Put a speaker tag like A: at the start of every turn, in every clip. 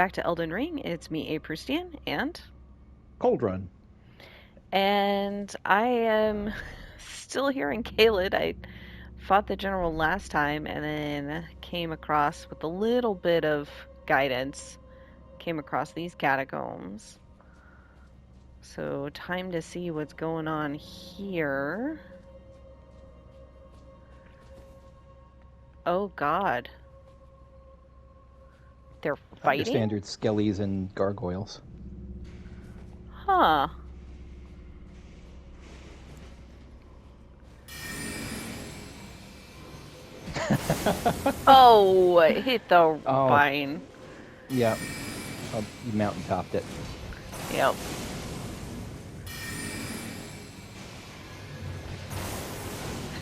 A: back to Elden Ring. It's me, Prustian,
B: Cold Run.
A: and I am still here in Caelid. I fought the general last time and then came across, with a little bit of guidance, came across these catacombs. So time to see what's going on here. Oh God, they're
B: Your
A: fighting?
B: standard skellies and gargoyles.
A: Huh. Oh, it hit the
B: Oh,
A: vine.
B: yeah. Oh, you mountaintopped it.
A: Yep.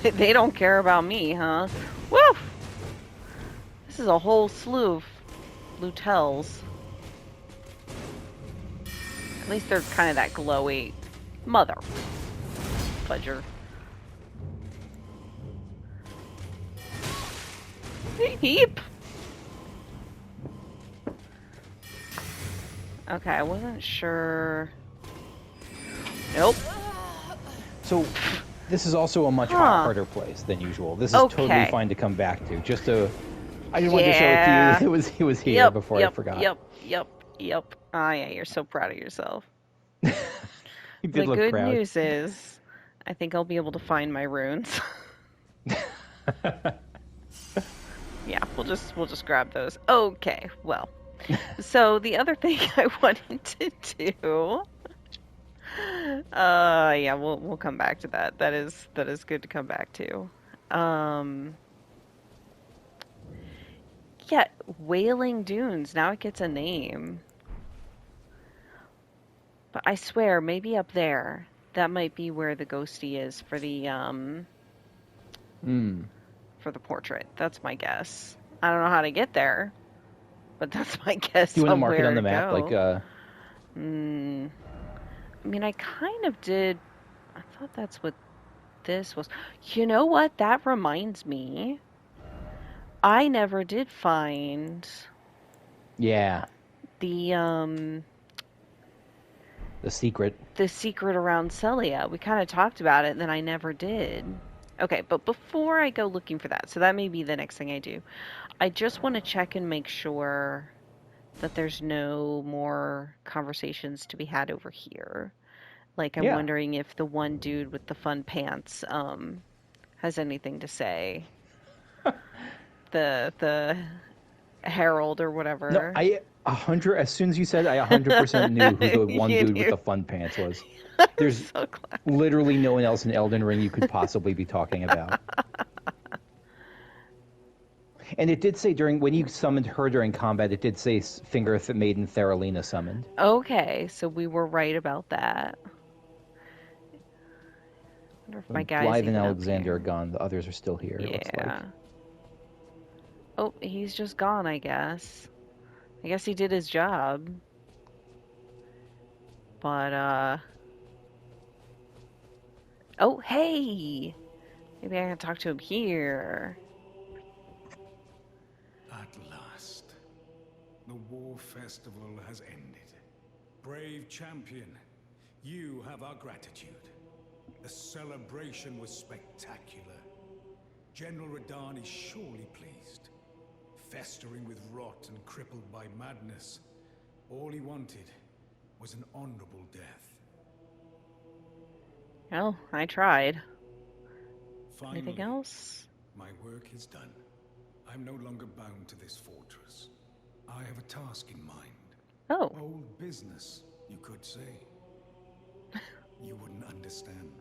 A: They don't care about me, huh? Woo! This is a whole slew of Lutels. At least they're kind of that glowy mother fudger. Heap. Okay, I wasn't sure. Nope.
B: So, this is also a much
A: Huh.
B: harder place than usual. This is totally
A: Okay.
B: fine to come back to. I just wanted to show it to you.
A: Yeah.
B: It was here
A: Yep.
B: before I
A: Yep.
B: forgot.
A: Yep. Yep. Yep. Ah, yeah. You're so proud of yourself.
B: You did
A: The
B: look
A: good
B: proud.
A: news is, I think I'll be able to find my runes. Yeah, we'll just grab those. Okay. Well. So the other thing I wanted to do, yeah, we'll come back to that. That is good to come back to. Um, yeah, Wailing Dunes. Now it gets a name, but I swear maybe up there that might be where the ghosty is
B: Hmm.
A: for the portrait. That's my guess. I don't know how to get there, but that's my guess
B: Do you want to
A: on
B: mark it on
A: where
B: the
A: to
B: map?
A: go. Hmm. I mean, I kind of did. I thought that's what this was. You know what? That reminds me. I never did find
B: Yeah,
A: the
B: the secret.
A: the secret around Sellia. We kind of talked about it, and then I never did. Okay, but before I go looking for that, so that may be the next thing I do. I just want to check and make sure that there's no more conversations to be had over here. Like, I'm
B: Yeah.
A: wondering if the one dude with the fun pants has anything to say. The Herald or
B: No,
A: whatever.
B: I 100. As soon as you said, it, I 100% knew who the one
A: You
B: dude with
A: do.
B: the fun pants was.
A: I'm
B: There's
A: so glad.
B: literally no one else in Elden Ring you could possibly be talking about. And it did say during when you summoned her during combat, it did say Finger Maiden Theralina summoned.
A: Okay, so we were right about that. Wonder if my guy's
B: Blythe and
A: even up
B: Alexander are
A: here.
B: gone. The others are still here. It looks like.
A: Yeah. Oh, he's just gone, I guess. I guess he did his job. But oh, hey. Maybe I can talk to him here.
C: At last, the war festival has ended. Brave champion, you have our gratitude. The celebration was spectacular. General Radahn is surely pleased. Festering with rot and crippled by madness, all he wanted was an honorable death.
A: Well, I tried. Anything
C: Finally,
A: else?
C: my work is done. I'm no longer bound to this fortress. I have a task in mind.
A: Oh,
C: Old business, you could say. You wouldn't understand.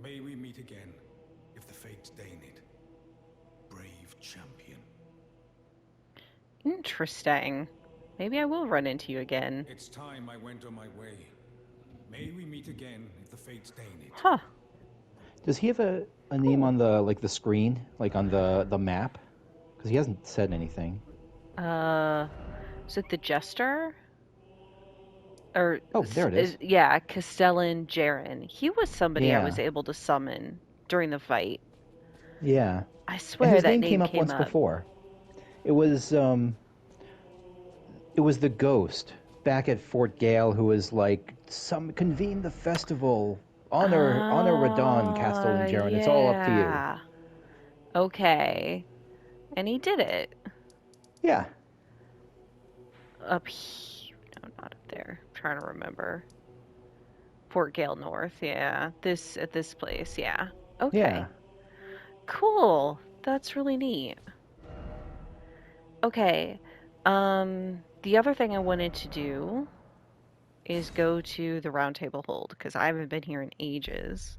C: May we meet again, if the fates deign it. Brave champion.
A: interesting. Maybe I will run into you again.
C: It's time I went on my way. May we meet again, if the fates deign it.
A: Huh.
B: Does he have a name
A: Cool.
B: on the screen, like on the map? Because he hasn't said anything.
A: Uh, is it the Jester? Or,
B: Oh, there it is.
A: yeah, Castellan Jaren. He was somebody I was
B: Yeah,
A: able to summon during the fight.
B: yeah.
A: I
B: And
A: swear
B: his
A: that
B: name
A: name
B: came up
A: came
B: once
A: up.
B: before. It was It was the ghost back at Fort Gale who was like, convene the festival. Honor Radon, Castle and Jaren. It's all up to you.
A: Yeah. Okay. And he did it.
B: Yeah.
A: Up here. No, not up there. I'm trying to remember. Fort Gale North, yeah. At this place, yeah. Okay.
B: Yeah.
A: Cool. That's really neat. Okay. The other thing I wanted to do is go to the Roundtable Hold because I haven't been here in ages.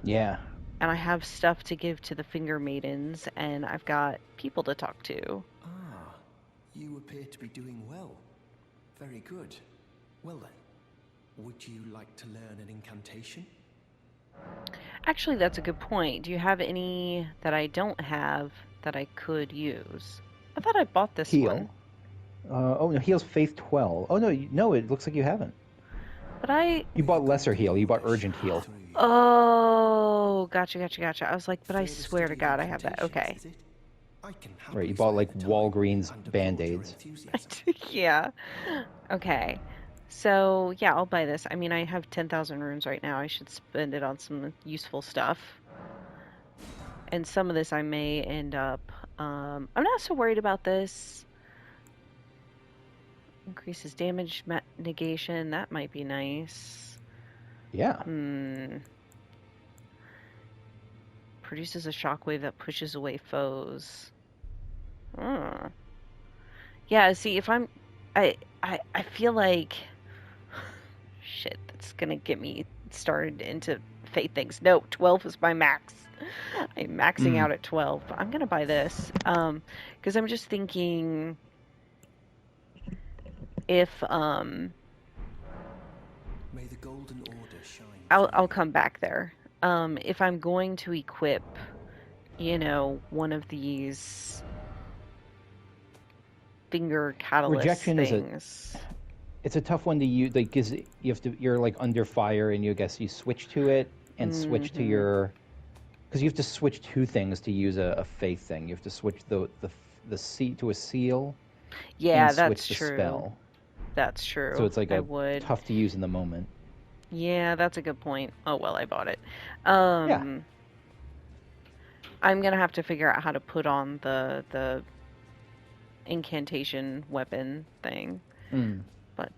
B: Yeah.
A: And I have stuff to give to the Finger Maidens, and I've got people to talk to.
D: Ah, you appear to be doing well. Very good. Well then, would you like to learn an incantation?
A: Actually, that's a good point. Do you have any that I don't have that I could use? I thought I bought this one.
B: Heal. Oh no, heal's Faith 12. Oh no, no, it looks like you haven't.
A: But
B: You bought lesser heal. You bought urgent heal.
A: Oh, gotcha. I was like, but I swear to God I have that. Okay.
B: Right, you bought like Walgreens Band-Aids.
A: Yeah. Okay. So, yeah, I'll buy this. I mean, I have 10,000 runes right now. I should spend it on some useful stuff. And some of this I may end up... I'm not so worried about this. Increases damage negation. That might be nice.
B: Yeah.
A: Produces a shockwave that pushes away foes. Yeah, see, if I'm... I feel like... Shit, that's gonna get me started into fate things. No, 12 is my max. I'm maxing out at 12. But I'm gonna buy this. Because I'm just thinking... If,
D: May the golden order shine.
A: I'll come back there. If I'm going to equip, one of these finger catalyst
B: Rejection
A: things.
B: It's a tough one to use, like, cause you're like under fire, and you switch to it and switch to your, because you have to switch two things to use a faith thing. You have to switch the to a seal.
A: Yeah,
B: and
A: that's
B: switch
A: true.
B: the spell.
A: That's true.
B: So it's like
A: tough
B: to use in the moment.
A: Yeah, that's a good point. Oh well, I bought it.
B: Yeah.
A: I'm gonna have to figure out how to put on the incantation weapon thing. But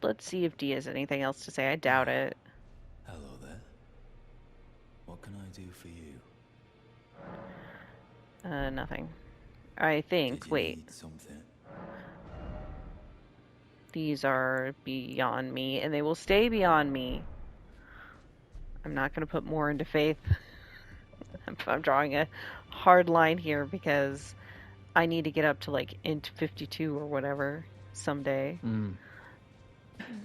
A: let's see if Dee has anything else to say. I doubt it.
D: Hello there. What can I do for you?
A: Nothing. I think. Wait.
D: Need something?
A: These are beyond me, and they will stay beyond me. I'm not going to put more into faith. I'm drawing a hard line here because I need to get up to like int 52 or whatever someday.
E: I'm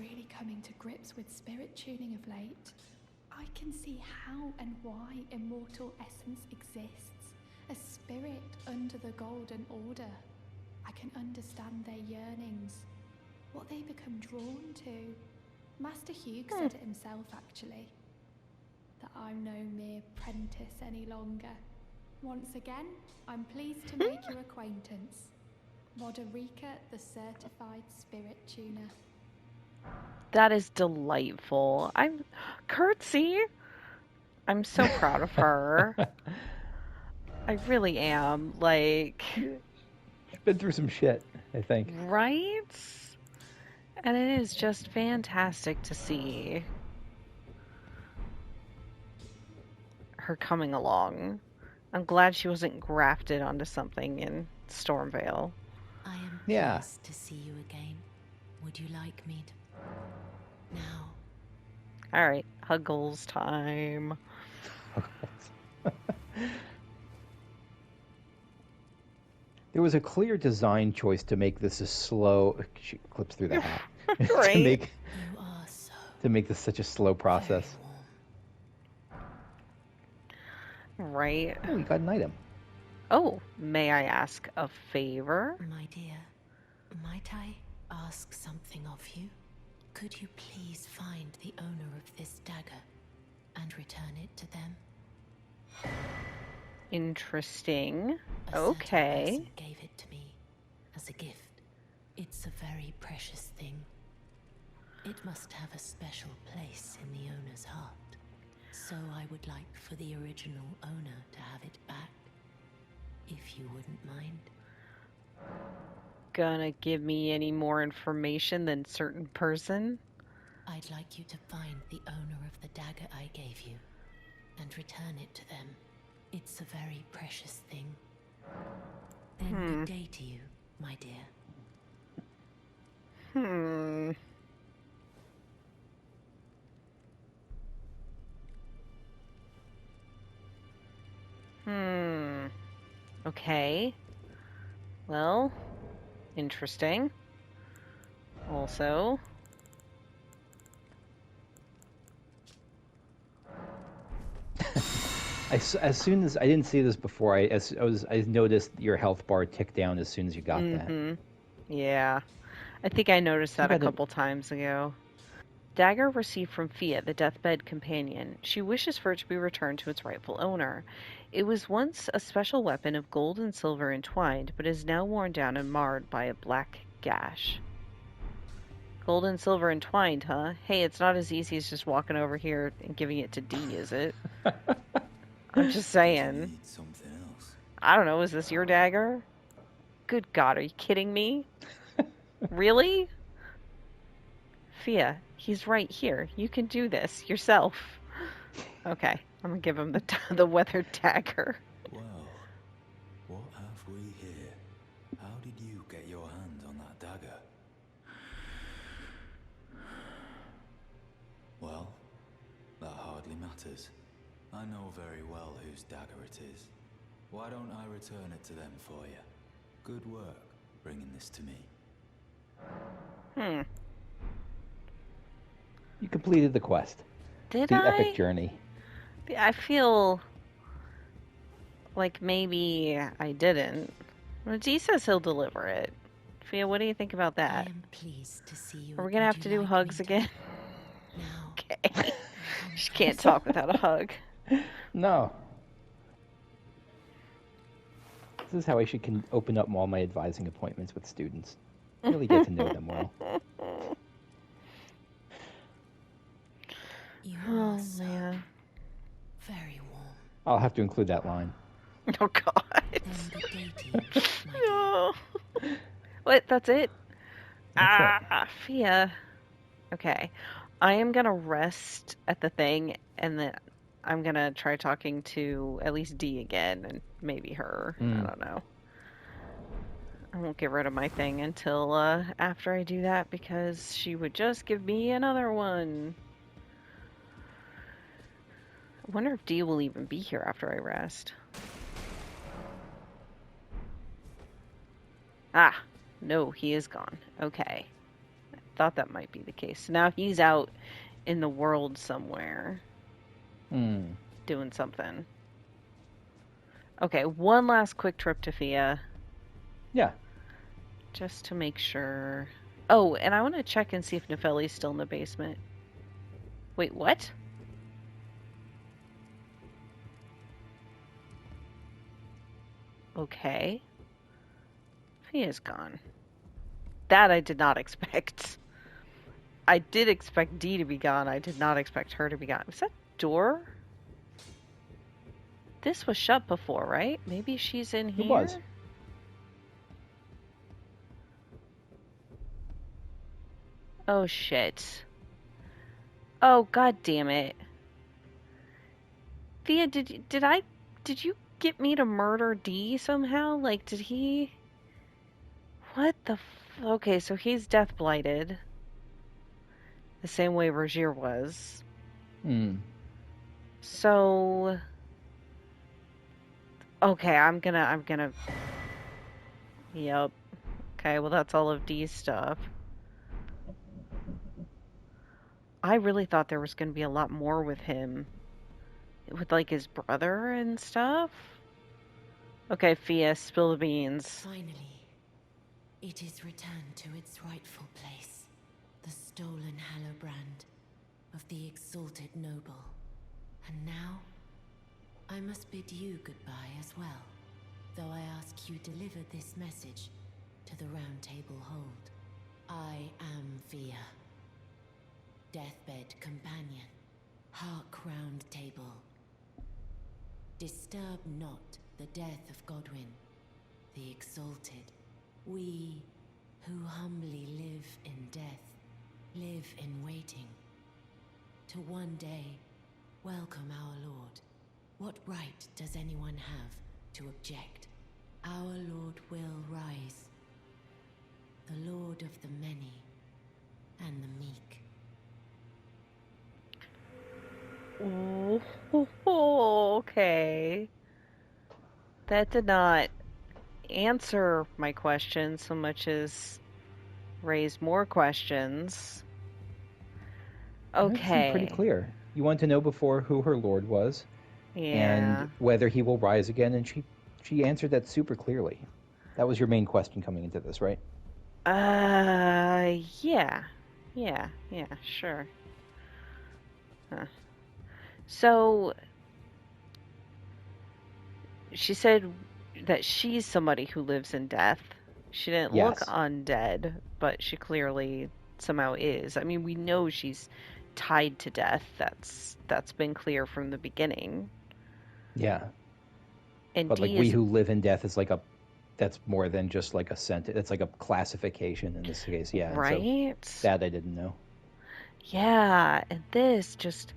E: really coming to grips with spirit tuning of late. I can see how and why immortal essence exists, a spirit under the golden order. I can understand their yearnings, what they become drawn to. Master Hugh said it himself, actually, that I'm no mere apprentice any longer. Once again, I'm pleased to make your acquaintance. Roderica, the certified spirit tuner.
A: That is delightful. Curtsy. I'm so proud of her. I really am. Like,
B: She's been through some shit, I think.
A: Right? And it is just fantastic to see her coming along. I'm glad she wasn't grafted onto something in Stormvale.
F: I am
B: Yeah.
F: pleased to see you again. Would you like me to... Now,
A: Alright, Huggles time.
B: There was a clear design choice to make this a slow. She clips through the hat.
A: Right.
F: you are so
B: to make this such a slow process.
F: warm.
A: Right.
B: Oh, you got an item.
A: Oh, may I ask a favor?
F: My dear, might I ask something of you? Could you please find the owner of this dagger and return it to them?
A: Interesting.
F: A certain
A: Okay.
F: person gave it to me as a gift. It's a very precious thing. It must have a special place in the owner's heart. So I would like for the original owner to have it back, if you wouldn't mind.
A: Gonna give me any more information than certain person?
F: I'd like you to find the owner of the dagger I gave you and return it to them. It's a very precious thing. Then good day to you, my dear.
A: Okay. Well, interesting. Also,
B: As soon as I didn't see this before, I noticed your health bar tick down as soon as you got that.
A: yeah. I think I noticed that a
B: gotta-
A: couple times ago. Dagger received from Fia, the deathbed companion. She wishes for it to be returned to its rightful owner. It was once a special weapon of gold and silver entwined, but is now worn down and marred by a black gash. Gold and silver entwined, huh? Hey, it's not as easy as just walking over here and giving it to D, is it? I'm just saying.
G: Something else.
A: I don't know, is this your dagger? Good God, are you kidding me? Really? Fia, he's right here. You can do this yourself. Okay, I'm gonna give him the weathered dagger.
G: Well, what have we here? How did you get your hands on that dagger? Well, that hardly matters. I know very well whose dagger it is. Why don't I return it to them for you? Good work bringing this to me.
B: You completed the quest.
A: Did
B: The
A: I?
B: epic journey.
A: I feel like maybe I didn't. Well, D says he'll deliver it. Fia, what do you think about
F: I
A: that?
F: am pleased to see you.
A: Are we gonna have to do hugs again?
F: Now,
A: Okay. She can't talk without a hug.
B: No. This is how I should open up all my advising appointments with students. Really get to know them well.
F: you
A: Oh,
F: are so
A: man.
F: very warm.
B: I'll have to include that line.
A: Oh, God.
F: Then good day to you, my dear.
A: No. What? That's it?
B: That's it.
A: Fia. Okay. I am gonna rest at the thing, and then I'm gonna try talking to at least D again, and maybe her. I don't know. I won't get rid of my thing until after I do that, because she would just give me another one. I wonder if D will even be here after I rest. Ah, no, he is gone. Okay. I thought that might be the case. Now he's out in the world somewhere. Doing something. Okay, one last quick trip to Fia.
B: Yeah.
A: Just to make sure. Oh, and I want to check and see if Nefelli's still in the basement. Wait, what? Okay. Fia's gone. That I did not expect. I did expect D to be gone. I did not expect her to be gone. Was that door? This was shut before, right? Maybe she's in here?
B: It was.
A: Oh, shit. Oh, God damn it. Thea, did you get me to murder D somehow? Like, did he... What the okay, so he's death blighted. The same way Rogier was. So... Okay, I'm gonna... Yep. Okay, well that's all of D's stuff. I really thought there was gonna be a lot more with him. With, like, his brother and stuff? Okay, Fia, spill the beans.
F: Finally, it is returned to its rightful place. The stolen Hallowbrand of the exalted noble. And now, I must bid you goodbye as well. Though I ask you deliver this message to the Roundtable Hold. I am Via, deathbed companion, hark Round Table. Disturb not the death of Godwyn, the exalted. We who humbly live in death, live in waiting, to one day welcome our Lord. What right does anyone have to object? Our Lord will rise, the Lord of the many and the meek.
A: Okay. That did not answer my question so much as raise more questions.
B: That seemed pretty
A: Okay.
B: clear. You wanted to know before who her lord was
A: Yeah.
B: and whether he will rise again, and she answered that super clearly. That was your main question coming into this, right?
A: Yeah. Yeah, sure. Huh. So, she said that she's somebody who lives in death. She didn't look
B: Yes.
A: undead, but she clearly somehow is. I mean, we know she's tied to death. That's been clear from the beginning.
B: Yeah.
A: And
B: But like
A: D
B: we
A: is
B: who live in death is like that's more than just like a sentence. It's like a classification in this case. Yeah. And so
A: right.
B: that I didn't know.
A: Yeah, and this just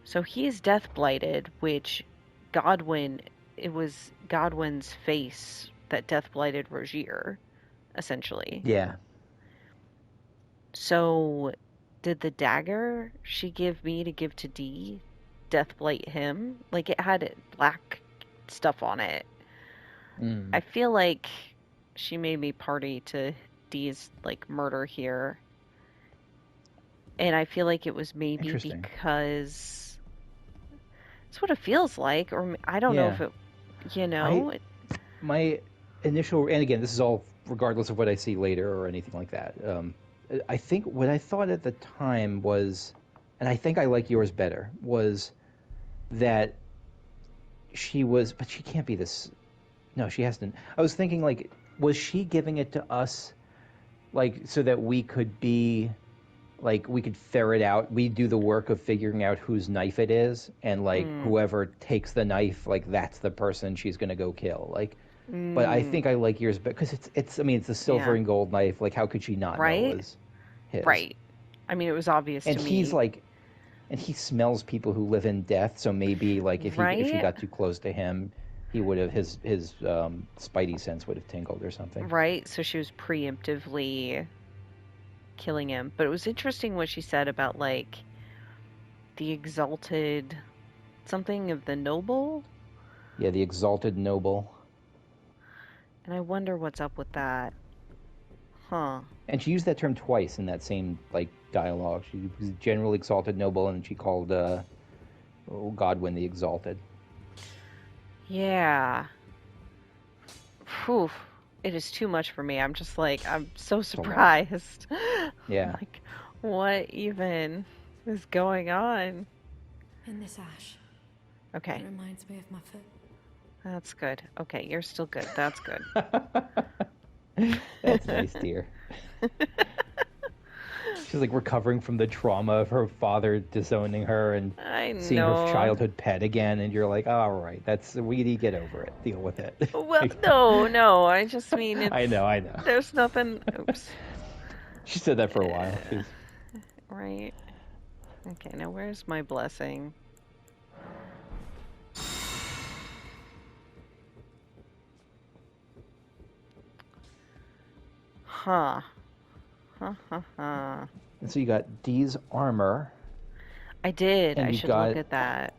A: so he's death blighted, which Godwyn it was Godwyn's face that death blighted Rogier, essentially.
B: Yeah.
A: So did the dagger she give me to give to D death blight him? Like it had black stuff on it.
B: Mm.
A: I feel like she made me party to D's like murder here. And I feel like it was maybe
B: Interesting.
A: because it's what it feels like, or I don't know
B: Yeah.
A: if it,
B: My initial, and again, this is all regardless of what I see later or anything like that. I think what I thought at the time was, and I think I like yours better, was that she was, but she can't be this. No, she hasn't. I was thinking, like, was she giving it to us, like, so that we could be, like, we could ferret out, we do the work of figuring out whose knife it is, and, like, whoever takes the knife, like, that's the person she's going to go kill. Like, but I think I like yours because I mean, it's a silver
A: yeah,
B: and gold knife. Like, how could she not know it
A: right,
B: was his?
A: right. I mean, it was obvious
B: And
A: to
B: he's
A: me,
B: like, and he smells people who live in death. So maybe, like, if she
A: right,
B: got too close to him, he would have his spidey sense would have tingled or something.
A: right. So she was preemptively killing him. But it was interesting what she said about like the exalted something of the noble.
B: Yeah, the exalted noble.
A: And I wonder what's up with that. Huh.
B: And she used that term twice in that same like dialogue. She was general exalted noble, and she called Godwyn the exalted.
A: Yeah. Phew. It is too much for me. I'm just like, I'm so
B: It's a lot.
A: surprised.
B: Yeah.
A: Like, what even is going on?
E: In this ash.
A: Okay,
E: It reminds me of my foot.
A: that's good. Okay, you're still good. That's good.
B: That's nice, dear. She's like recovering from the trauma of her father disowning her and
A: I
B: seeing her
A: know.
B: childhood pet again, and you're like, all right, we need to get over it, deal with it.
A: Well, no. I just mean it's.
B: I know.
A: There's nothing. Oops.
B: She said that for a while. She's...
A: Right. Okay, now where's my blessing? Huh.
B: And so you got Dee's armor.
A: I did.
B: And
A: I
B: you
A: should
B: got,
A: look at that.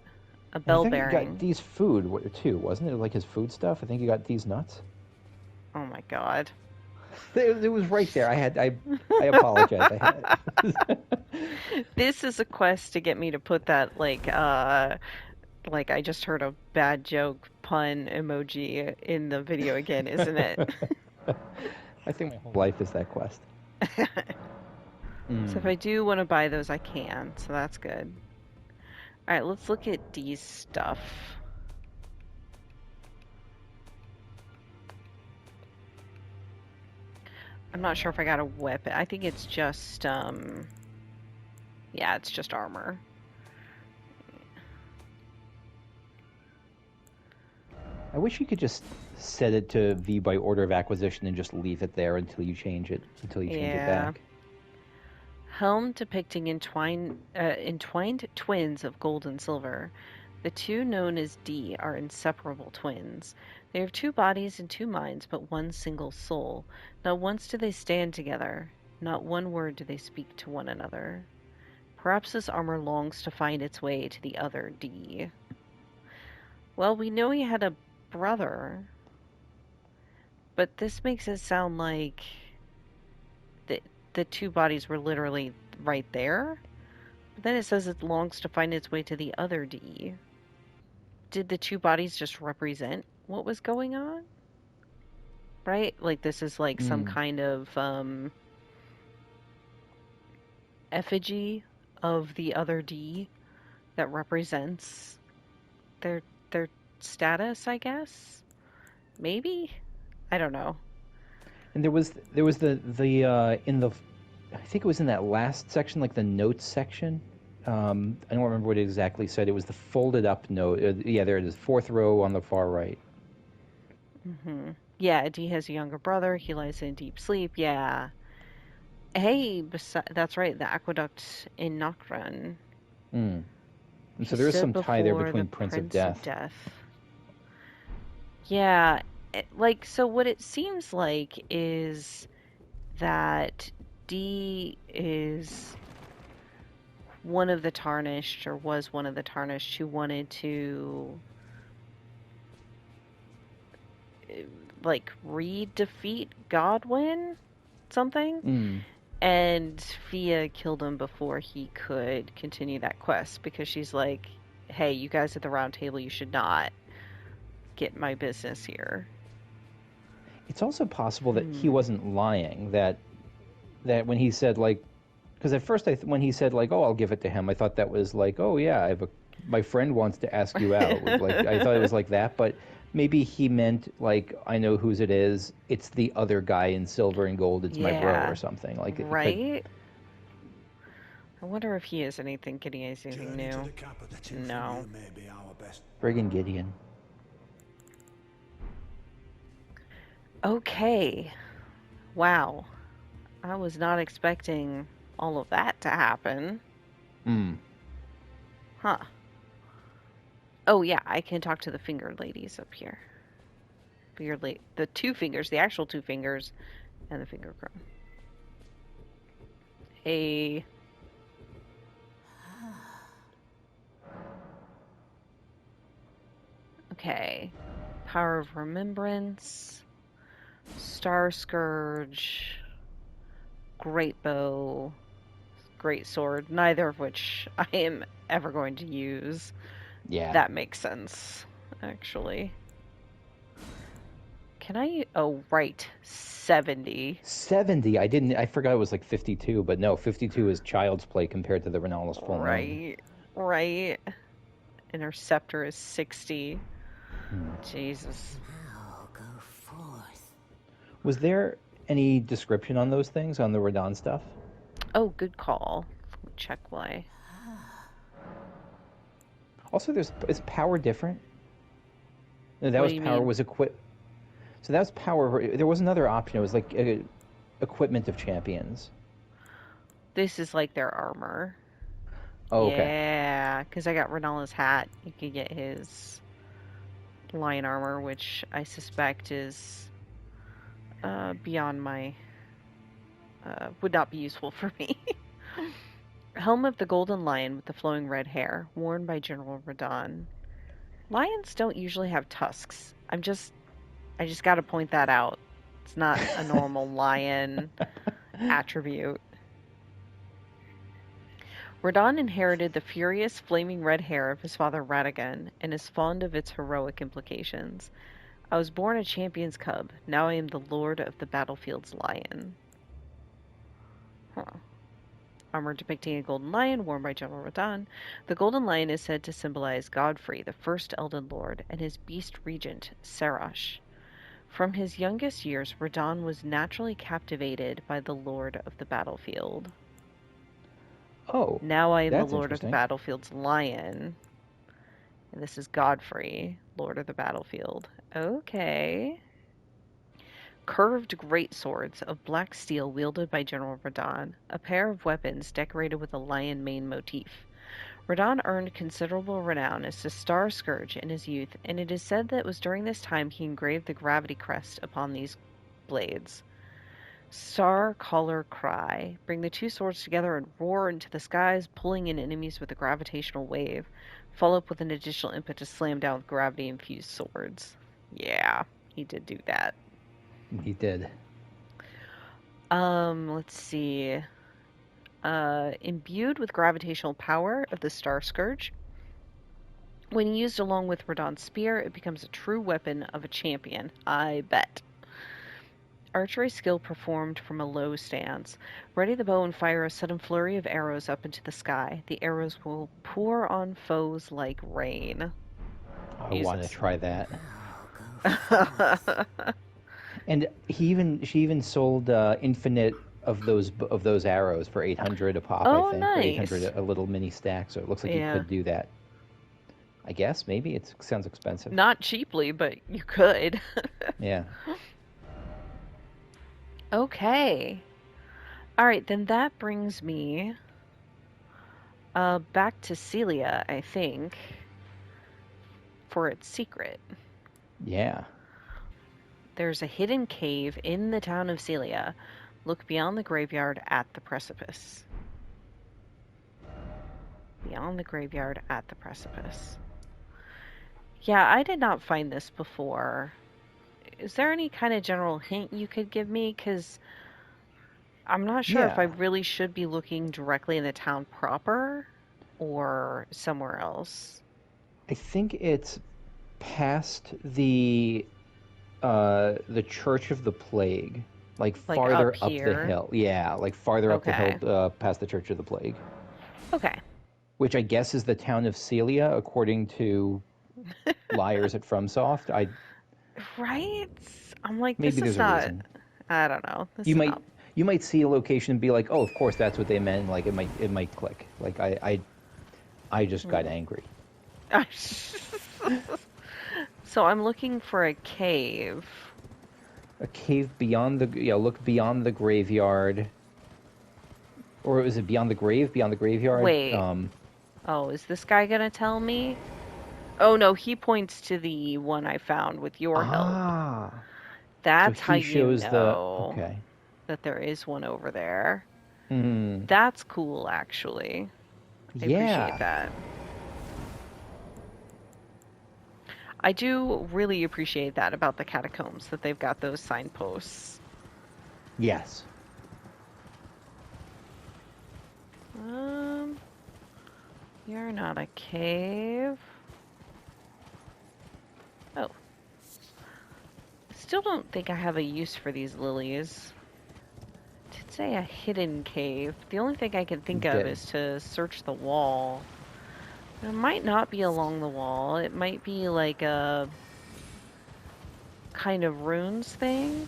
A: A
B: and
A: bell
B: I think you
A: bearing.
B: got Dee's food too, wasn't it? Like his food stuff. I think you got Dee's nuts.
A: Oh my god.
B: It was right there. I apologize.
A: This is a quest to get me to put that like I just heard a bad joke pun emoji in the video again, isn't it?
B: I think my whole life is that quest.
A: So if I do want to buy those, I can. So that's good. All right, let's look at D's stuff. I'm not sure if I got a weapon. I think it's just, yeah, it's just armor.
B: I wish you could just set it to V by order of acquisition and just leave it there until you change it
A: Yeah.
B: back.
A: Helm depicting entwined twins of gold and silver. The two known as D are inseparable twins. They have two bodies and two minds, but one single soul. Not once do they stand together. Not one word do they speak to one another. Perhaps this armor longs to find its way to the other D. Well, we know he had a brother, but this makes it sound like the two bodies were literally right there. But then it says it longs to find its way to the other D. Did the two bodies just represent what was going on? Right? Like this is like some kind of effigy of the other D that represents their status, I guess. Maybe? I don't know.
B: And there was the in the, I think it was in that last section, like the notes section. I don't remember what it exactly said. It was the folded up note. Yeah, there it is, 4th row on the far right.
A: Mm-hmm. Yeah, D has a younger brother. He lies in deep sleep. Yeah. Hey, that's right. The aqueduct in Nocturne.
B: And so there is some tie there between Prince of Death.
A: Yeah, like, so what it seems like is that D is one of the Tarnished, or was one of the Tarnished, who wanted to, like, re-defeat Godwyn? Something? And Fia killed him before he could continue that quest, because she's like, hey, you guys at the round table, you should not get my business here.
B: It's also possible that he wasn't lying, that when he said, like, because at first when he said, like, oh, I'll give it to him, I thought that was like, oh yeah, my friend wants to ask you out. Like, I thought it was like that, but maybe he meant, like, I know whose it is, it's the other guy in silver and gold, it's my bro or something. Like,
A: right? I wonder if he is getting anything new. No.
B: Friggin' Gideon.
A: Okay. Wow. I was not expecting all of that to happen. Huh. Oh yeah, I can talk to the finger ladies up here. The 2 fingers, the actual 2 fingers, and the finger crone. Hey. Okay. Power of Remembrance. Star Scourge. Great Bow. Great Sword. Neither of which I am ever going to use.
B: Yeah.
A: That makes sense, actually. Can I... Oh, right. 70.
B: 70? I forgot it was like 52, but no, 52 is child's play compared to the Renala's full moon.
A: Right. And her scepter is 60. Jesus.
F: Now go forth.
B: Was there any description on those things, on the Radon stuff?
A: Oh, good call. Let me check why.
B: Also, is power different? No, that was power was equip. So that was power. There was another option. It was like equipment of champions.
A: This is like their armor.
B: Oh, okay.
A: Yeah, because I got Renala's hat. You could get his lion armor, which I suspect is beyond my... would not be useful for me. Helm of the Golden Lion with the flowing red hair, worn by General Radon. Lions don't usually have tusks. I just gotta point that out. It's not a normal lion attribute. Radon inherited the furious, flaming red hair of his father Radagon, and is fond of its heroic implications. I was born a champion's cub. Now I am the lord of the battlefield's lion. Huh. Armor depicting a golden lion worn by General Radon. The golden lion is said to symbolize Godfrey, the first Elden Lord, and his beast regent, Sarash. From his youngest years, Radon was naturally captivated by the Lord of the Battlefield.
B: Oh,
A: Now I am the
B: that's
A: Lord of the
B: interesting.
A: Battlefield's lion. And this is Godfrey, Lord of the Battlefield. Okay. Curved greatswords of black steel wielded by General Radon, a pair of weapons decorated with a lion mane motif. Radon earned considerable renown as a star scourge in his youth, and it is said that it was during this time he engraved the gravity crest upon these blades. Star Caller Cry. Bring the two swords together and roar into the skies, pulling in enemies with a gravitational wave. Follow up with an additional input to slam down with gravity-infused swords. Yeah, he did do that.
B: He did.
A: Let's see. Imbued with gravitational power of the Star Scourge. When used along with Radon's spear, it becomes a true weapon of a champion. I bet. Archery skill performed from a low stance. Ready the bow and fire a sudden flurry of arrows up into the sky. The arrows will pour on foes like rain.
B: I want to
A: Jesus.
B: try that. And she even sold infinite of those arrows for 800 a pop, I
A: Oh,
B: think, or 800
A: nice.
B: a little mini stack. So it looks like you
A: Yeah.
B: could do that. I guess maybe it sounds expensive.
A: Not cheaply, but you could.
B: Yeah.
A: Okay. All right, then that brings me back to Sellia, I think, for its secret.
B: Yeah.
A: There's a hidden cave in the town of Sellia. Look beyond the graveyard at the precipice. Beyond the graveyard at the precipice. Yeah, I did not find this before. Is there any kind of general hint you could give me? Because I'm not sure if I
B: Yeah.
A: really should be looking directly in the town proper or somewhere else.
B: I think it's past the Church of the Plague, like
A: Like up
B: farther up the
A: here.
B: hill. Yeah, like farther up the hill,
A: Okay.
B: past the Church of the Plague,
A: Okay.
B: which I guess is the town of Celia, according to liars at FromSoft.
A: Right? I'm like, this
B: Maybe
A: is
B: there's a
A: not.
B: reason.
A: I don't know. This
B: You
A: is
B: might
A: not.
B: you might see a location and be like, oh, of course that's what they meant. Like it might click. Like I just got angry.
A: So I'm looking for a cave.
B: A cave beyond the look beyond the graveyard. Or is it beyond the grave? Beyond the graveyard?
A: Wait. Oh, is this guy gonna tell me? Oh no, he points to the one I found with your help.
B: So
A: That's how
B: he
A: you
B: shows
A: know
B: okay.
A: that there is one over there.
B: Hmm.
A: That's cool, actually. I appreciate that. I do really appreciate that about the catacombs, that they've got those signposts.
B: Yes.
A: You're not a cave. Oh. Still don't think I have a use for these lilies. It did say a hidden cave. The only thing I can think of is to search the wall. It might not be along the wall. It might be like a kind of runes thing.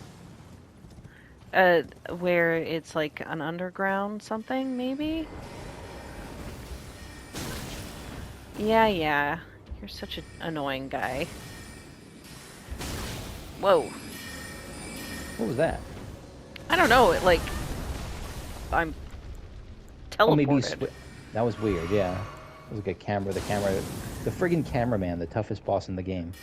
A: Where it's like an underground something, maybe? Yeah. You're such an annoying guy. Whoa.
B: What was that?
A: I don't know. It, like, I'm teleported.
B: Oh, maybe that was weird. Yeah, it was like a camera. The friggin' cameraman, the toughest boss in the game.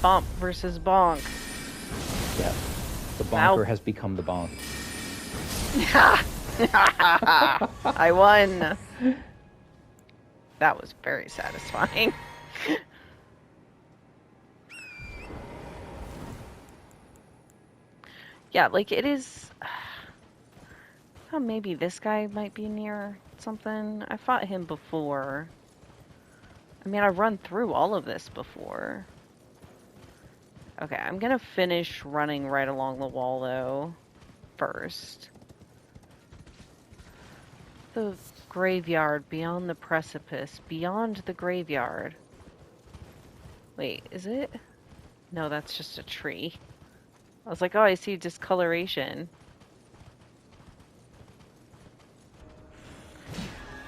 A: Bomp versus bonk.
B: Yeah, the bonker has become the bonk.
A: I won. That was very satisfying. Yeah, like it is. Oh, maybe this guy might be near something. I fought him before. I mean, I've run through all of this before. Okay, I'm gonna finish running right along the wall, though, first. The Graveyard, beyond the precipice, beyond the graveyard. Wait, is it? No, that's just a tree. I was like, oh, I see discoloration.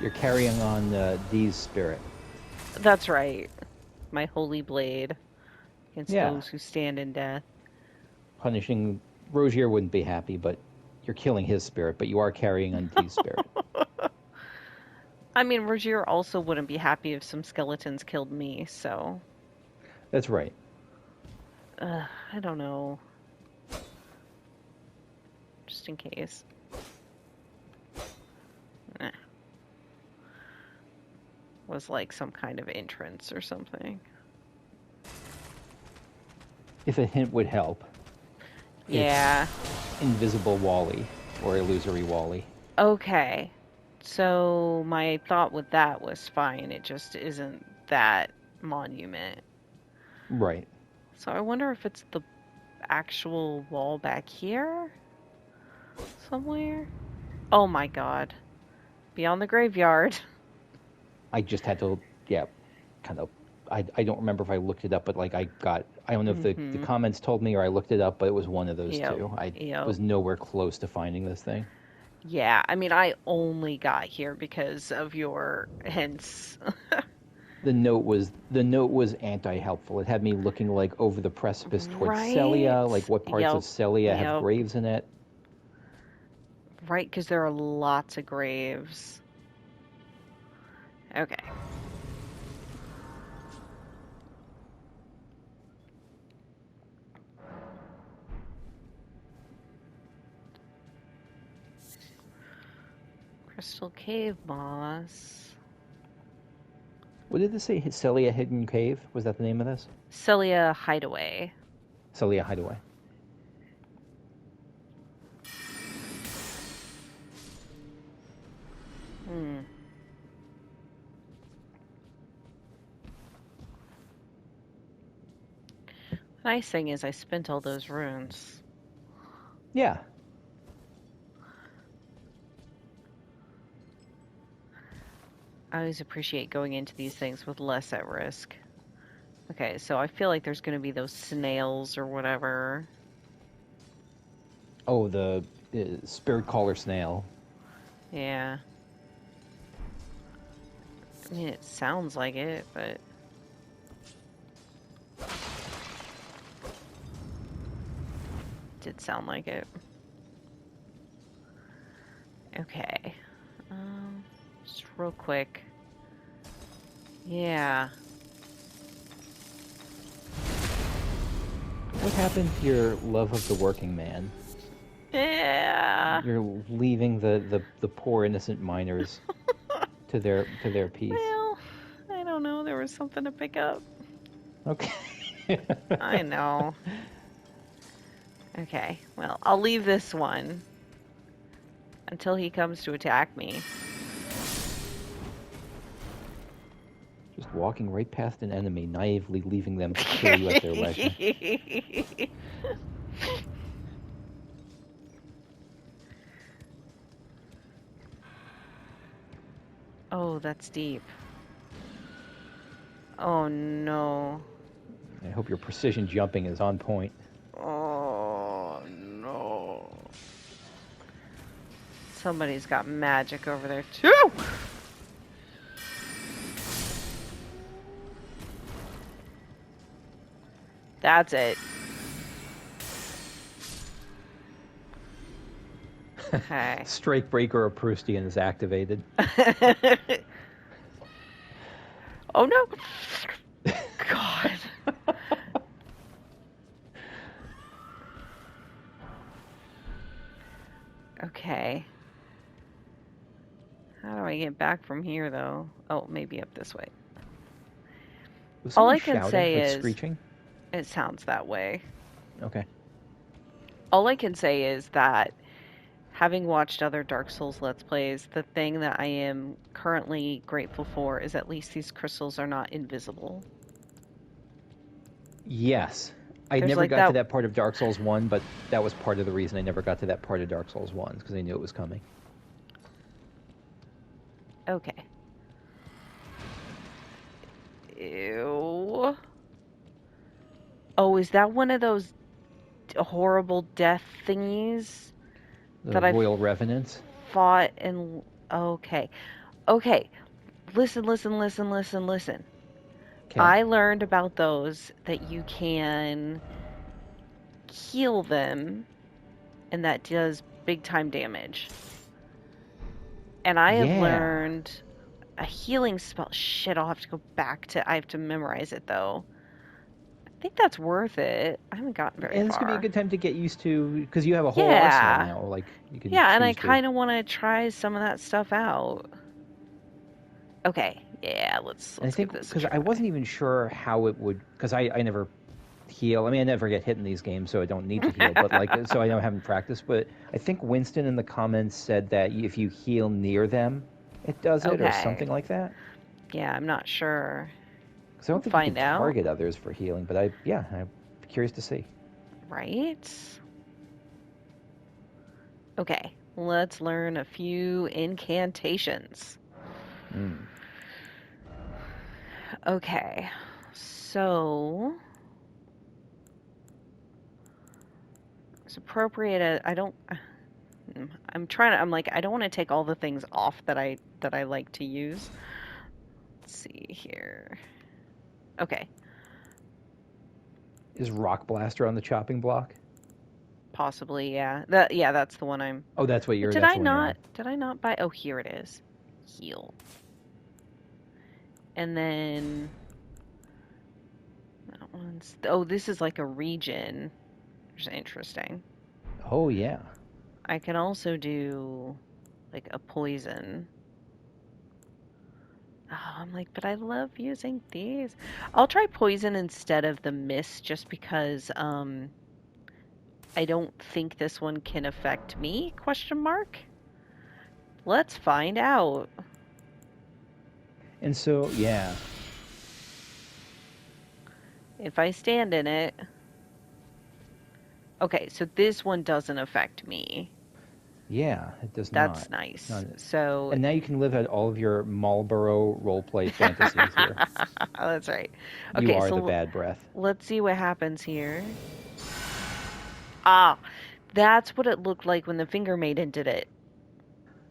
B: You're carrying on Dee's spirit.
A: That's right. My holy blade against
B: Yeah.
A: those who stand in death.
B: Punishing Rogier wouldn't be happy, but you're killing his spirit, but you are carrying on Dee's spirit.
A: I mean, Rogier also wouldn't be happy if some skeletons killed me, so...
B: That's right.
A: I don't know. Just in case. Was like some kind of entrance or something.
B: If a hint would help.
A: Yeah.
B: It's invisible Wally, or illusory Wally.
A: Okay. So my thought with that was fine. It just isn't that monument.
B: Right.
A: So I wonder if it's the actual wall back here? Somewhere? Oh my god. Beyond the graveyard.
B: I just had to, kind of, I don't remember if I looked it up, but like I don't know if the comments told me or I looked it up, but it was one of those two. I was nowhere close to finding this thing.
A: Yeah, I mean, I only got here because of your hints.
B: The note was anti-helpful. It had me looking like over the precipice towards Sellia, like what parts of Sellia have graves in it.
A: Right, because there are lots of graves. Okay. Crystal Cave Moss.
B: What did this say? Sellia Hidden Cave? Was that the name of this?
A: Sellia Hideaway.
B: Sellia Hideaway.
A: The nice thing is I spent all those runes.
B: Yeah.
A: I always appreciate going into these things with less at risk. Okay, so I feel like there's going to be those snails or whatever.
B: Oh, the spirit caller snail.
A: Yeah. I mean, it sounds like it, but... did sound like it. Okay. Just real quick. Yeah.
B: What happened to your love of the working man?
A: Yeah.
B: You're leaving the poor innocent miners to their peace.
A: Well, I don't know. There was something to pick up.
B: Okay.
A: I know. Okay. Well, I'll leave this one until he comes to attack me.
B: Just walking right past an enemy, naively leaving them to kill you at their leisure.
A: Oh, that's deep. Oh, no.
B: I hope your precision jumping is on point.
A: Oh, no. Somebody's got magic over there, too! That's it. Okay.
B: Strike Breaker of Proustian is activated.
A: Oh no! God. Okay. How do I get back from here, though? Oh, maybe up this way.
B: Was
A: All I
B: someone
A: can
B: shouting,
A: say
B: like
A: is...
B: screeching?
A: It sounds that way.
B: Okay.
A: All I can say is that, having watched other Dark Souls Let's Plays, the thing that I am currently grateful for is at least these crystals are not invisible.
B: Yes. I
A: There's
B: never
A: like
B: got to that part of Dark Souls 1, but that was part of the reason I never got to that part of Dark Souls 1, because I knew it was coming.
A: Okay. Ew. Oh, is that one of those horrible death thingies
B: The
A: that I
B: Royal Revenants.
A: fought in? Okay. Okay. Listen.
B: Okay.
A: I learned about those that you can heal them, and that does big time damage. And I have
B: Yeah.
A: learned a healing spell. Shit, I'll have to go back to. I have to memorize it though. I think that's worth it. I haven't gotten very
B: And this could be a
A: far.
B: good time to get used to, because you have a whole arsenal
A: Yeah.
B: now. Like, you can
A: Yeah, and I
B: choose to.
A: kind of want to try some of that stuff out. Okay. Yeah, let's
B: And I
A: give
B: think,
A: this a
B: because I wasn't
A: try.
B: even sure how it would, because I never heal. I mean, I never get hit in these games, so I don't need to heal. But like, so I know I haven't practiced. But I think Winston in the comments said that if you heal near them, it does it, or
A: Okay.
B: something like that.
A: Yeah, I'm not sure.
B: Because I don't
A: We'll
B: think you can
A: find out,
B: target others for healing. But I'm curious to see.
A: right? Okay, let's learn a few incantations.
B: Mm.
A: Okay, so it's appropriate. I don't. I'm like, I don't want to take all the things off that I like to use. Let's see here. Okay,
B: Is Rock Blaster on the chopping block?
A: possibly, yeah. That's the one I'm.
B: Oh, that's what
A: But
B: you're. That's the one you're on.
A: Did I not buy? Oh, here it is. Heal. And then that one's. Oh, this is like a region. Which is interesting.
B: Oh yeah.
A: I can also do like a poison. Oh, I'm like, but I love using these. I'll try poison instead of the mist just because I don't think this one can affect me? Question mark. Let's find out.
B: And so yeah.
A: If I stand in it. Okay, so this one doesn't affect me.
B: Yeah, it does
A: That's
B: not.
A: nice.
B: Not.
A: So
B: And now you can live out all of your Marlboro roleplay fantasies here.
A: that's right.
B: You
A: Okay,
B: are the
A: so
B: bad breath.
A: let's see what happens here. Ah, that's what it looked like when the Finger Maiden did it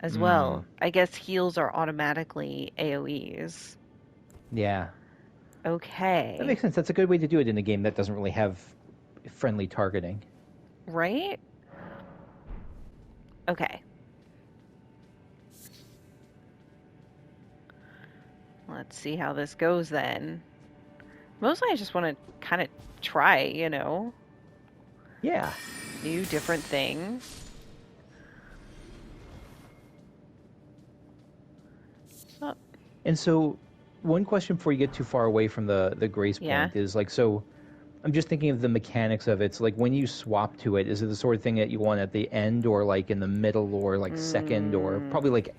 A: as well. I guess heals are automatically AoEs.
B: Yeah. That
A: Okay.
B: makes sense. That's a good way to do it in a game that doesn't really have friendly targeting.
A: Right? Okay. Let's see how this goes then. Mostly I just want to kind of try,
B: Yeah.
A: new different things. Oh,
B: And so, one question before you get too far away from the grace
A: yeah.
B: point is like, so I'm just thinking of the mechanics of it. It's like when you swap to it, is it the sort of thing that you want at the end or like in the middle or like second or probably like,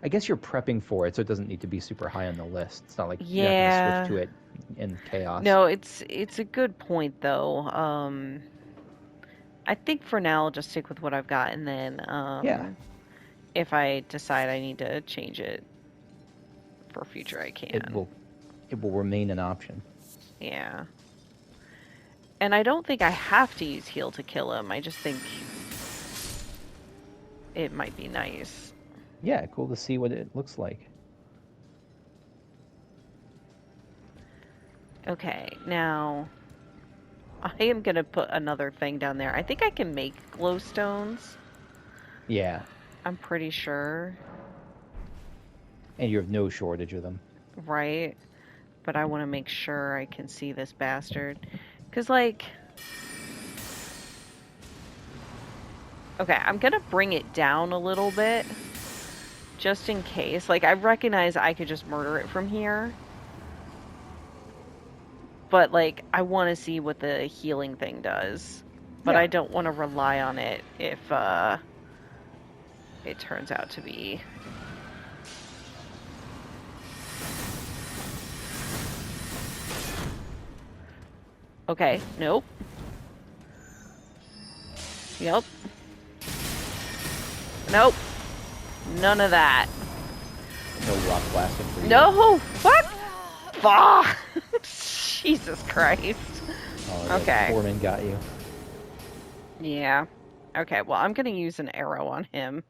B: I guess you're prepping for it, so it doesn't need to be super high on the list. It's not like you're not going to switch to it in chaos.
A: No, it's a good point though. I think for now I'll just stick with what I've got, and then
B: Yeah.
A: if I decide I need to change it for future, I can.
B: It will remain an option.
A: Yeah. And I don't think I have to use heal to kill him. I just think it might be nice.
B: Yeah, cool to see what it looks like.
A: Okay, now I am gonna put another thing down there. I think I can make glowstones.
B: Yeah.
A: I'm pretty sure.
B: And you have no shortage of them.
A: Right? But I want to make sure I can see this bastard. Because, like... Okay, I'm gonna bring it down a little bit. Just in case. Like, I recognize I could just murder it from here. But, like, I want to see what the healing thing does. But
B: Yeah.
A: I don't want to rely on it if, it turns out to be... Okay, nope. Yep. Nope. None of that.
B: No rock blasting for you.
A: No! What? Fuck! Jesus Christ.
B: Oh, the
A: Okay.
B: foreman got you.
A: Yeah. Okay, well, I'm gonna use an arrow on him.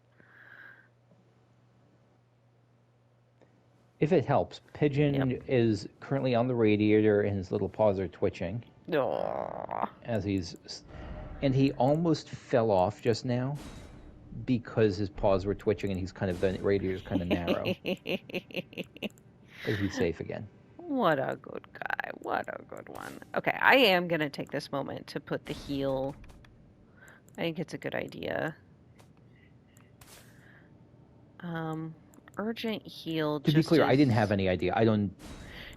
B: If it helps, Pigeon is currently on the radiator and his little paws are twitching
A: Aww.
B: as and he almost fell off just now because his paws were twitching and the radiator's kind of narrow. But he's safe again.
A: What a good guy. What a good one. Okay, I am gonna take this moment to put the heal. I think it's a good idea. Urgent heal.
B: To be clear, I didn't have any idea.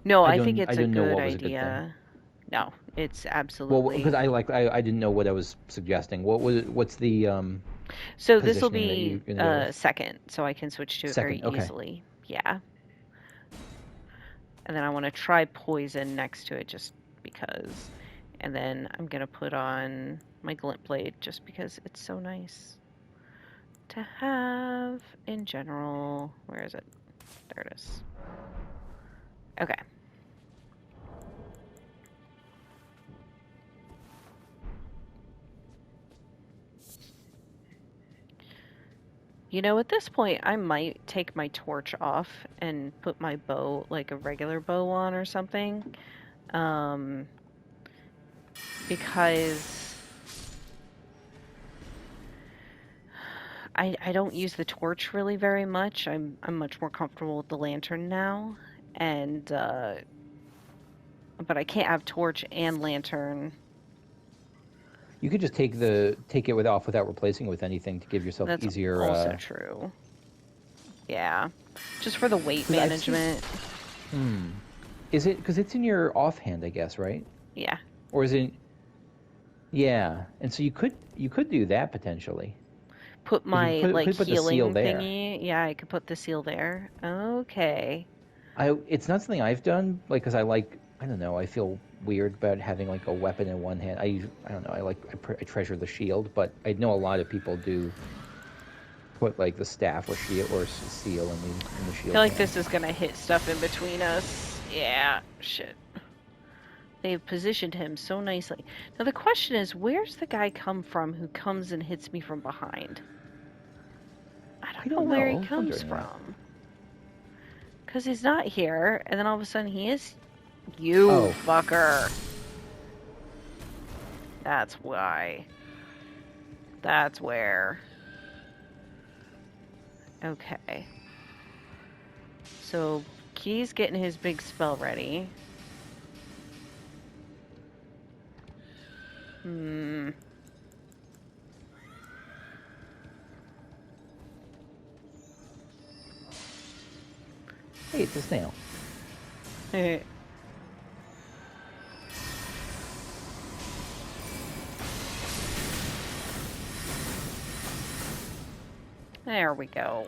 A: No, I think it's a
B: know
A: good
B: what was a good thing.
A: idea. No, it's absolutely.
B: Well, because I didn't know what I was suggesting. What's the
A: So this will
B: positioning
A: be
B: that you
A: second, so I can switch to it very
B: Second, okay.
A: easily. Yeah. And then I want to try poison next to it just because. And then I'm gonna put on my glint blade just because it's so nice to have in general. Where is it? There it is. Okay. You know, at this point, I might take my torch off and put my bow, like a regular bow on or something. Because I don't use the torch really very much. I'm much more comfortable with the lantern now. And, but I can't have torch and lantern.
B: You could just take it off without replacing it with anything to give yourself
A: That's
B: easier.
A: Also true. Yeah, just for the weight management.
B: Is it because it's in your offhand? I guess, right?
A: Yeah.
B: Or is it? Yeah, and so you could do that potentially.
A: Put my
B: put
A: healing
B: the seal there.
A: thingy. Yeah, I could put the seal there. Okay.
B: It's not something I've done, like, because I don't know, I feel weird about having like a weapon in one hand. I don't know, I treasure the shield, but I know a lot of people do put like the staff or shield or seal in the shield.
A: I feel like this is gonna hit stuff in between us. Yeah, shit. They've positioned him so nicely. Now the question is, where's the guy come from who comes and hits me from behind? I don't know where he comes from. Because he's not here, and then all of a sudden he is. You fucker. That's why. That's where. Okay. So, Key's getting his big spell ready.
B: Hey, it's a snail.
A: There we go.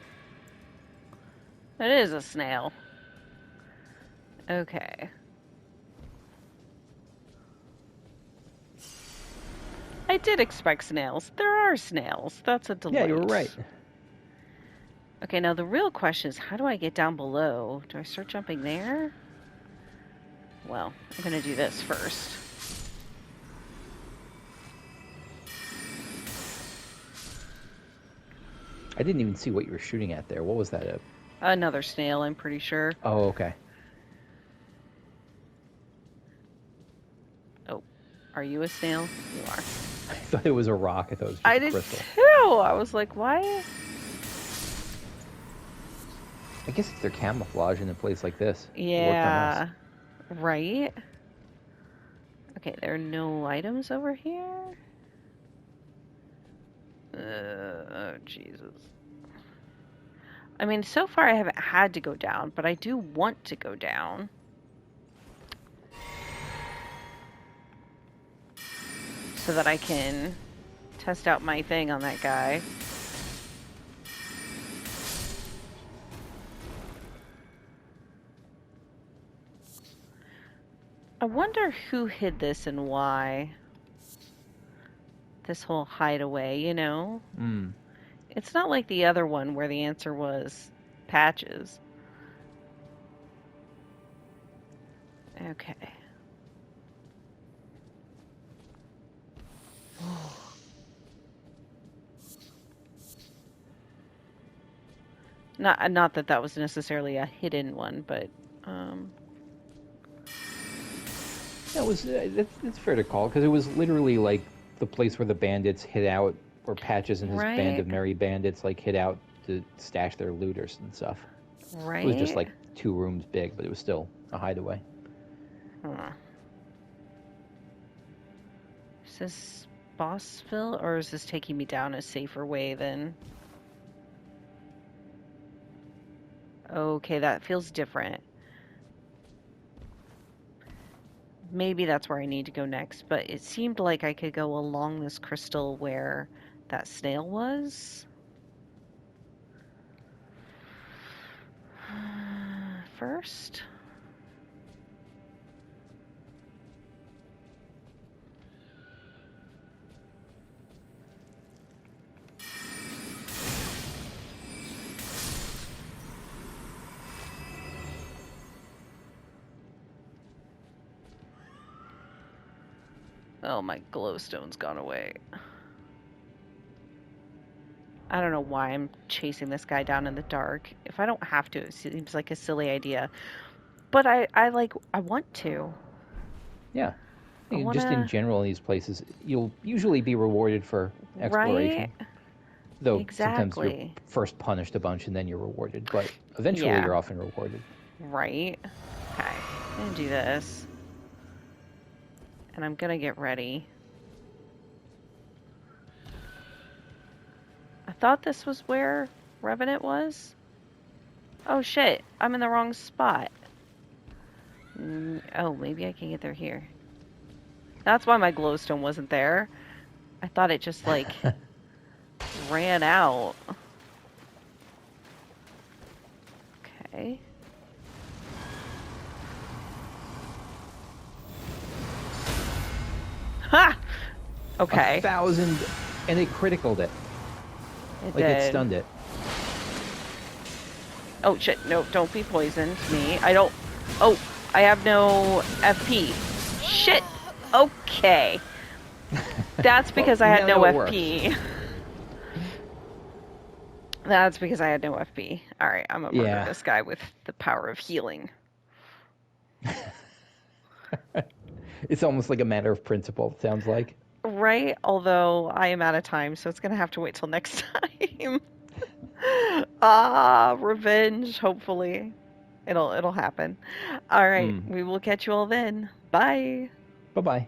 A: It is a snail. Okay. I did expect snails. There are snails. That's a delight.
B: Yeah, you were right.
A: Okay, now the real question is, how do I get down below? Do I start jumping there? Well, I'm gonna do this first.
B: I didn't even see what you were shooting at there. What was that?
A: Another snail, I'm pretty sure.
B: Oh, okay.
A: Oh, are you a snail? You are.
B: I thought it was a rock. I thought it was just a crystal.
A: I did too! I was like, why?
B: I guess it's their camouflage in a place like this.
A: Yeah. Right? Okay, there are no items over here? Oh, Jesus. I mean, so far I haven't had to go down, but I do want to go down. So that I can test out my thing on that guy. I wonder who hid this and why. This whole hideaway, you know? It's not like the other one where the answer was patches. Okay. Not that that was necessarily a hidden one, but
B: That was it's fair to call because it was literally like the place where the bandits hid out, or Patches and his band
A: right,
B: of merry bandits like hid out to stash their looters and stuff. It was just
A: right.
B: like 2 rooms big, but it was still a hideaway.
A: Huh. Is this Bossville, or is this taking me down a safer way than? Okay, that feels different. Maybe that's where I need to go next, but it seemed like I could go along this crystal where that snail was. First. Oh, my glowstone's gone away. I don't know why I'm chasing this guy down in the dark. If I don't have to, it seems like a silly idea. But I want to.
B: Yeah.
A: I want
B: Just in
A: to.
B: general, in these places, you'll usually be rewarded for
A: Right?
B: exploration. Though sometimes you're
A: Exactly.
B: first punished a bunch and then you're rewarded, but eventually
A: Yeah.
B: you're often rewarded.
A: Right? Okay. I'm gonna do this. And I'm gonna get ready. I thought this was where Revenant was. Oh shit, I'm in the wrong spot. Oh, maybe I can get there here. That's why my glowstone wasn't there. I thought it just like ran out. Okay. Ha! Okay.
B: 1,000, and it criticaled it.
A: It
B: Like
A: did.
B: it stunned it.
A: Oh shit, no, don't be poisoned. Me. I don't. Oh, I have no FP. Shit! Okay. That's because I had no FP. That's because I had no FP. Alright, I'm gonna murder this guy with the power of healing.
B: It's almost like a matter of principle, it sounds like.
A: Right? Although I am out of time, so it's gonna have to wait till next time. Revenge, hopefully. It'll happen. Alright, we will catch you all then. Bye.
B: Bye-bye.